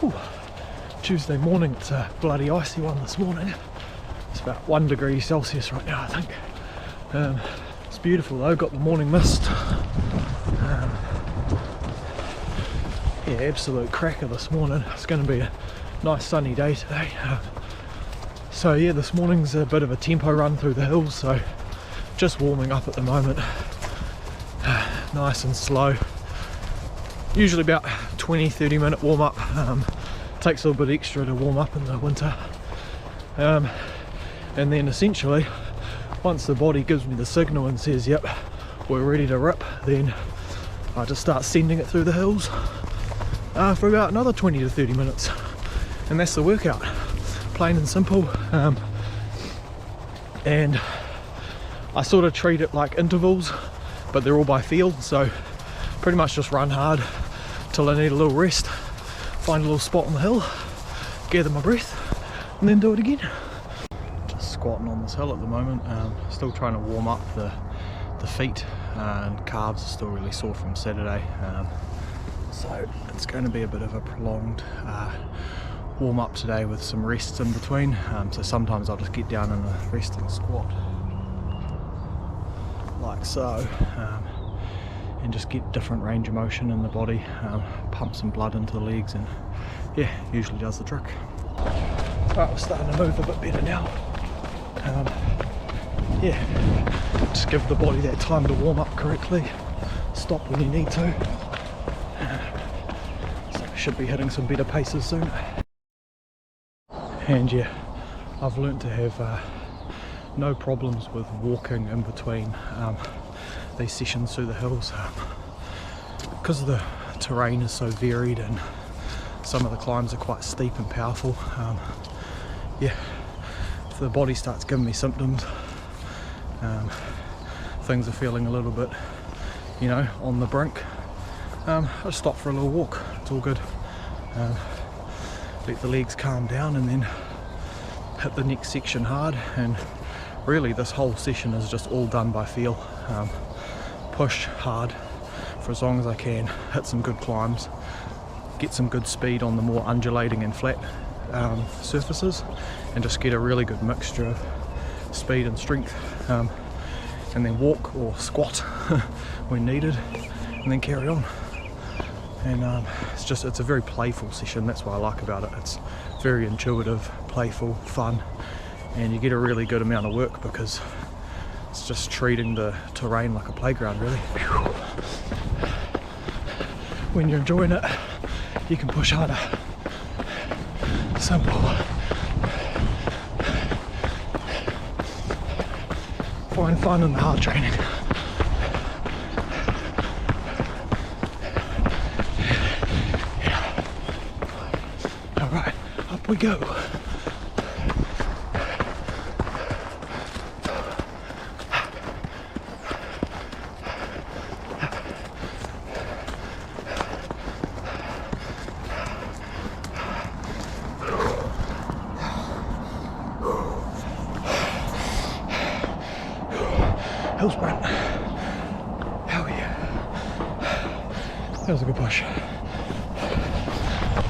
Ooh, Tuesday morning, it's a bloody icy one this morning. It's about 1 degree Celsius right now, I think. It's beautiful though, got the morning mist. Yeah, absolute cracker this morning. It's going to be a nice sunny day today. So yeah, this morning's a bit of a tempo run through the hills, so just warming up at the moment. Nice and slow. Usually about 20-30 minute warm up. Takes a little bit extra to warm up in the winter. And then essentially, once the body gives me the signal and says, yep, we're ready to rip, then I just start sending it through the hills for about another 20 to 30 minutes. And that's the workout, plain and simple. And I sort of treat it like intervals, but they're all by feel, so pretty much just run hard till I need a little rest, find a little spot on the hill, gather my breath, and then do it again. Just squatting on this hill at the moment, still trying to warm up the feet, and calves are still really sore from Saturday, so it's going to be a bit of a prolonged warm up today with some rests in between. So sometimes I'll just get down in a resting squat like so, and just get different range of motion in the body, pump some blood into the legs, and yeah, usually does the trick. Right, we're starting to move a bit better now. Yeah, just give the body that time to warm up correctly, stop when you need to. So should be hitting some better paces soon. And yeah, I've learnt to have no problems with walking in between these sessions through the hills, because the terrain is so varied and some of the climbs are quite steep and powerful. Yeah, if the body starts giving me symptoms, things are feeling a little bit, you know, on the brink, I just stop for a little walk. It's all good. Let the legs calm down and then hit the next section hard. And really this whole session is just all done by feel. Push hard for as long as I can, hit some good climbs, get some good speed on the more undulating and flat surfaces, and just get a really good mixture of speed and strength, and then walk or squat when needed, and then carry on. And it's a very playful session. That's what I like about it. It's very intuitive, playful, fun, and you get a really good amount of work because it's just treating the terrain like a playground, really. When you're enjoying it, you can push harder. Simple. Find fun in the hard training. Alright, up we go. Hill sprint. Hell yeah. That was a good push.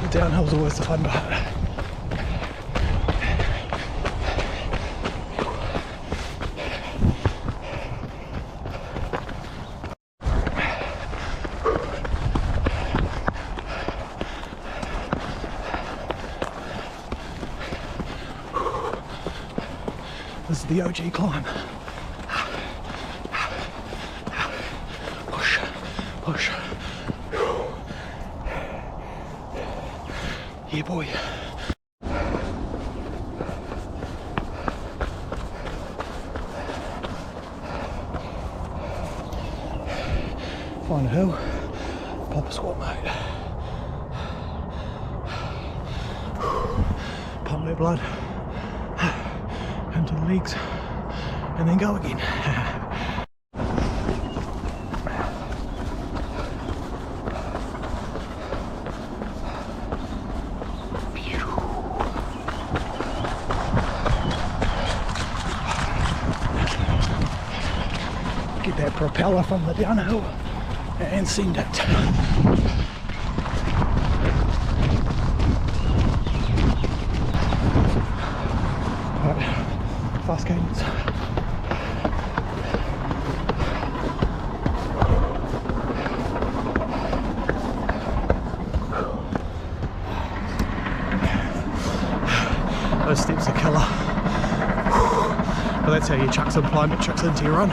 The downhill's always the fun part. This is the OG climb. Push. Yeah, boy. Find a hill, pop a squat, mate. Pump that blood into the legs, and then go again. Get that propeller from the downhill and send it. First step's a killer. But that's how you chuck some plyometrics tricks into your run.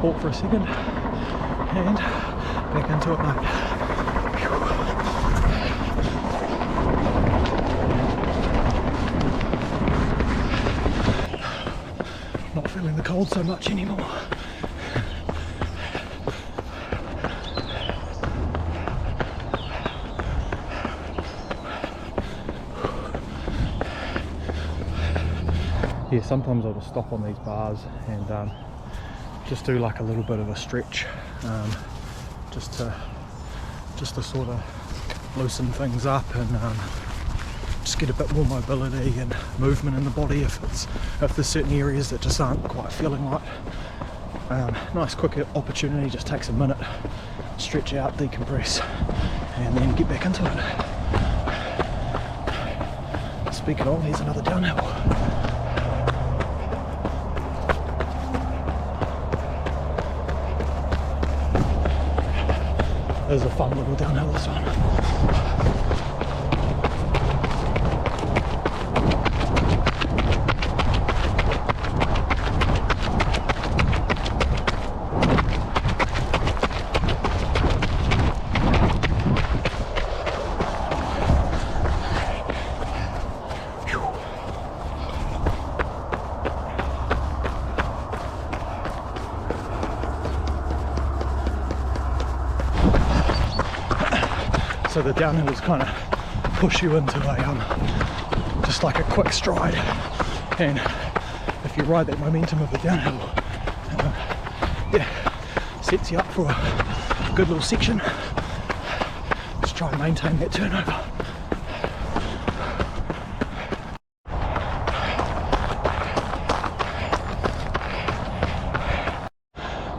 Walk for a second and back into it, mate. Not feeling the cold so much anymore. Yeah, sometimes I'll just stop on these bars and just do like a little bit of a stretch, just to sort of loosen things up and just get a bit more mobility and movement in the body if there's certain areas that just aren't quite feeling right. Nice quick opportunity, just takes a minute, stretch out, decompress, and then get back into it. Speaking of, here's another downhill. There's a fun little downhill, this one. So the downhills kind of push you into a just like a quick stride, and if you ride that momentum of the downhill, yeah, sets you up for a good little section. Just try and maintain that turnover.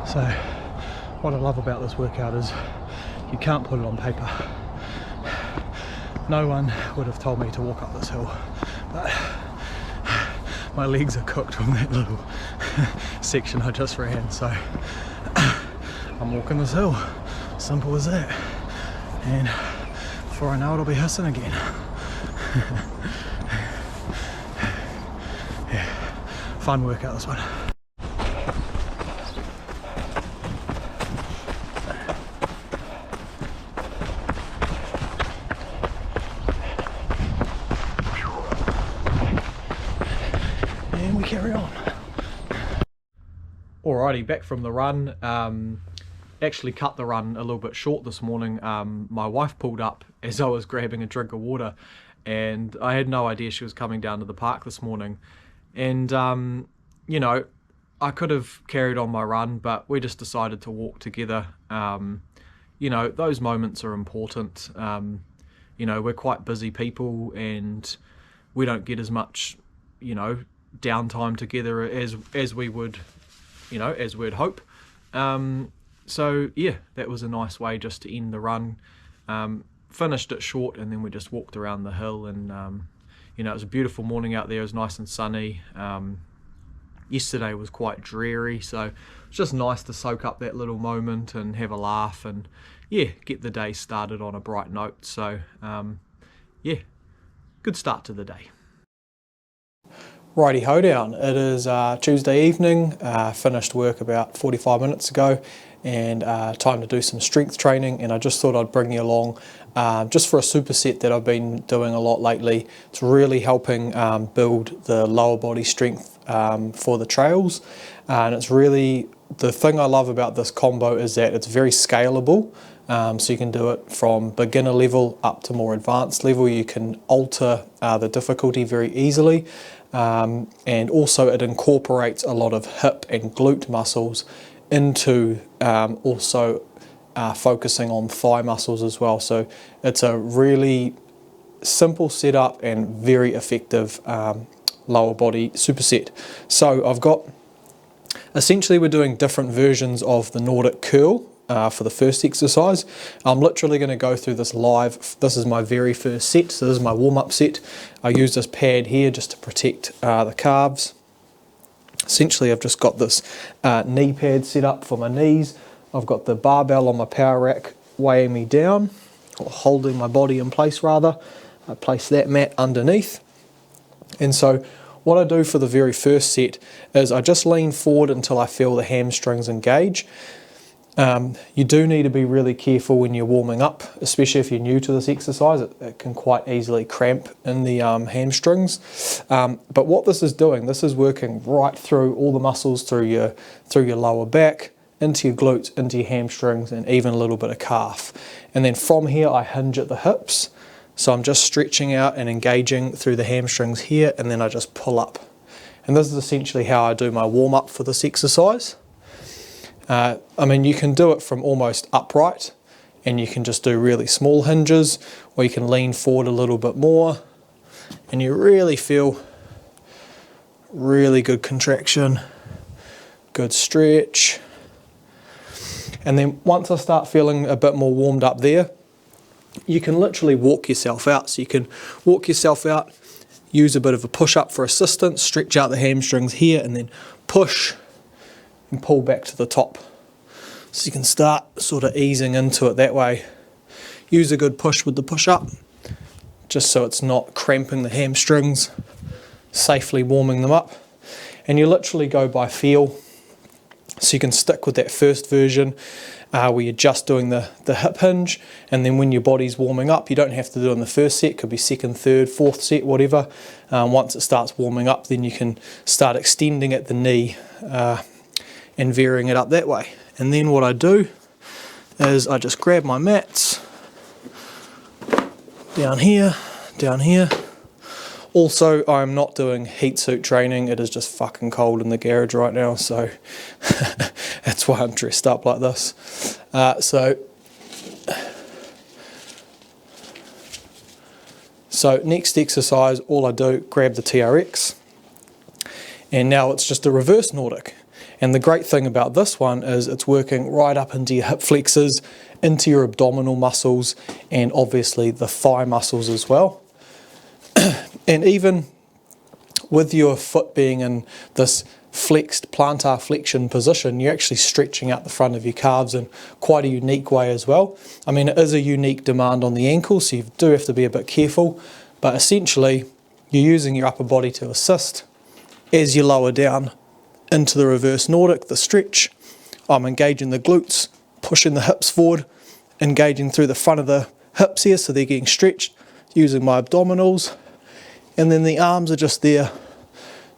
So what I love about this workout is you can't put it on paper. No one would have told me to walk up this hill, but my legs are cooked from that little section I just ran, so I'm walking this hill, simple as that, and before I know it I'll be hissing again. Yeah, fun workout this one. And we carry on. Alrighty, back from the run. Actually cut the run a little bit short this morning. My wife pulled up as I was grabbing a drink of water, and I had no idea she was coming down to the park this morning. And you know, I could have carried on my run, but we just decided to walk together. You know, those moments are important. You know, we're quite busy people and we don't get as much, you know, downtime together as we would, you know, as we'd hope. So yeah, that was a nice way just to end the run. Finished it short, and then we just walked around the hill, and you know, it was a beautiful morning out there. It was nice and sunny. Yesterday was quite dreary, so it's just nice to soak up that little moment and have a laugh, and yeah, get the day started on a bright note. So yeah, good start to the day. Righty ho down, it is Tuesday evening, finished work about 45 minutes ago, and time to do some strength training, and I just thought I'd bring you along just for a superset that I've been doing a lot lately. It's really helping build the lower body strength for the trails, and it's really, the thing I love about this combo is that it's very scalable. So you can do it from beginner level up to more advanced level. You can alter the difficulty very easily, and also it incorporates a lot of hip and glute muscles into also focusing on thigh muscles as well. So it's a really simple setup and very effective lower body superset. So I've got, essentially we're doing different versions of the Nordic curl for the first exercise. I'm literally going to go through this live. This is my very first set, so this is my warm-up set. I use this pad here just to protect the calves. Essentially, I've just got this knee pad set up for my knees. I've got the barbell on my power rack weighing me down, or holding my body in place rather. I place that mat underneath. And so what I do for the very first set is I just lean forward until I feel the hamstrings engage. You do need to be really careful when you're warming up, especially if you're new to this exercise. It can quite easily cramp in the hamstrings. But what this is doing, this is working right through all the muscles, through your lower back, into your glutes, into your hamstrings, and even a little bit of calf. And then from here I hinge at the hips. So I'm just stretching out and engaging through the hamstrings here, and then I just pull up. And this is essentially how I do my warm up for this exercise. I mean, you can do it from almost upright, and you can just do really small hinges, or you can lean forward a little bit more, and you really feel really good contraction, good stretch. And then once I start feeling a bit more warmed up there, you can literally walk yourself out. So you can walk yourself out, use a bit of a push up for assistance, stretch out the hamstrings here, and then push and pull back to the top. So you can start sort of easing into it that way. Use a good push with the push up, just so it's not cramping the hamstrings, safely warming them up. And you literally go by feel. So you can stick with that first version where you're just doing the hip hinge, and then when your body's warming up, you don't have to do it in the first set, could be second, third, fourth set, whatever. Once it starts warming up, then you can start extending at the knee and varying it up that way. And then what I do is I just grab my mats down here. Also, I'm not doing heat suit training. It is just fucking cold in the garage right now, so that's why I'm dressed up like this. So next exercise, all I do, grab the TRX, and now it's just a reverse Nordic. And the great thing about this one is it's working right up into your hip flexors, into your abdominal muscles, and obviously the thigh muscles as well. And even with your foot being in this flexed plantar flexion position, you're actually stretching out the front of your calves in quite a unique way as well. I mean, it is a unique demand on the ankle, so you do have to be a bit careful, but essentially you're using your upper body to assist as you lower down into the reverse Nordic, the stretch. I'm engaging the glutes, pushing the hips forward, engaging through the front of the hips here so they're getting stretched, using my abdominals, and then the arms are just there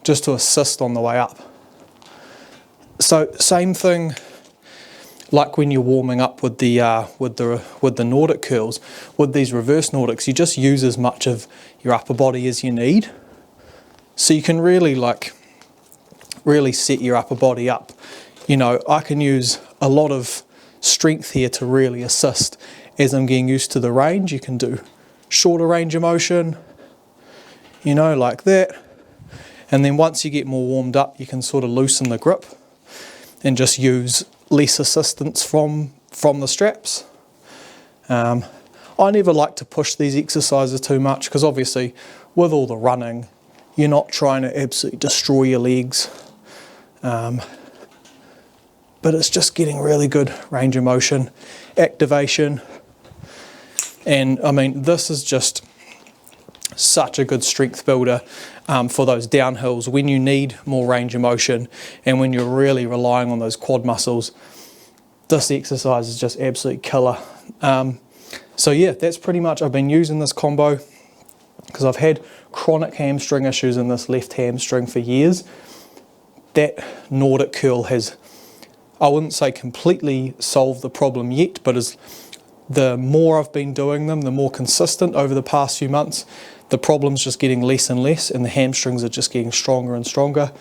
just to assist on the way up. So same thing like when you're warming up with the Nordic curls. With these reverse Nordics, you just use as much of your upper body as you need, so you can really set your upper body up. You know, I can use a lot of strength here to really assist as I'm getting used to the range. You can do shorter range of motion, you know, like that. And then once you get more warmed up, you can sort of loosen the grip and just use less assistance from the straps. I never like to push these exercises too much, because obviously with all the running, you're not trying to absolutely destroy your legs. But it's just getting really good range of motion, activation. And I mean, this is just such a good strength builder for those downhills when you need more range of motion and when you're really relying on those quad muscles. This exercise is just absolutely killer. So yeah, that's pretty much, I've been using this combo because I've had chronic hamstring issues in this left hamstring for years. That Nordic curl has, I wouldn't say completely solved the problem yet, but as the more I've been doing them, the more consistent over the past few months, the problem's just getting less and less, and the hamstrings are just getting stronger and stronger.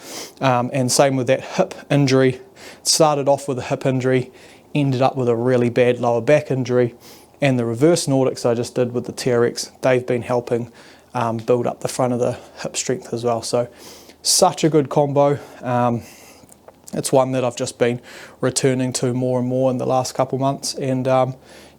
And same with that hip injury. It started off with a hip injury, ended up with a really bad lower back injury, and the reverse Nordics I just did with the TRX, they've been helping build up the front of the hip strength as well. So such a good combo. It's one that I've just been returning to more and more in the last couple months. And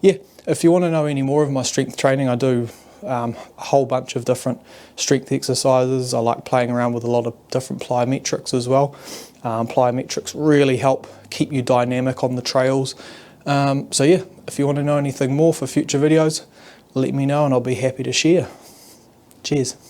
yeah, if you want to know any more of my strength training, I do a whole bunch of different strength exercises. I like playing around with a lot of different plyometrics as well. Plyometrics really help keep you dynamic on the trails. So yeah, if you want to know anything more for future videos, let me know and I'll be happy to share. Cheers.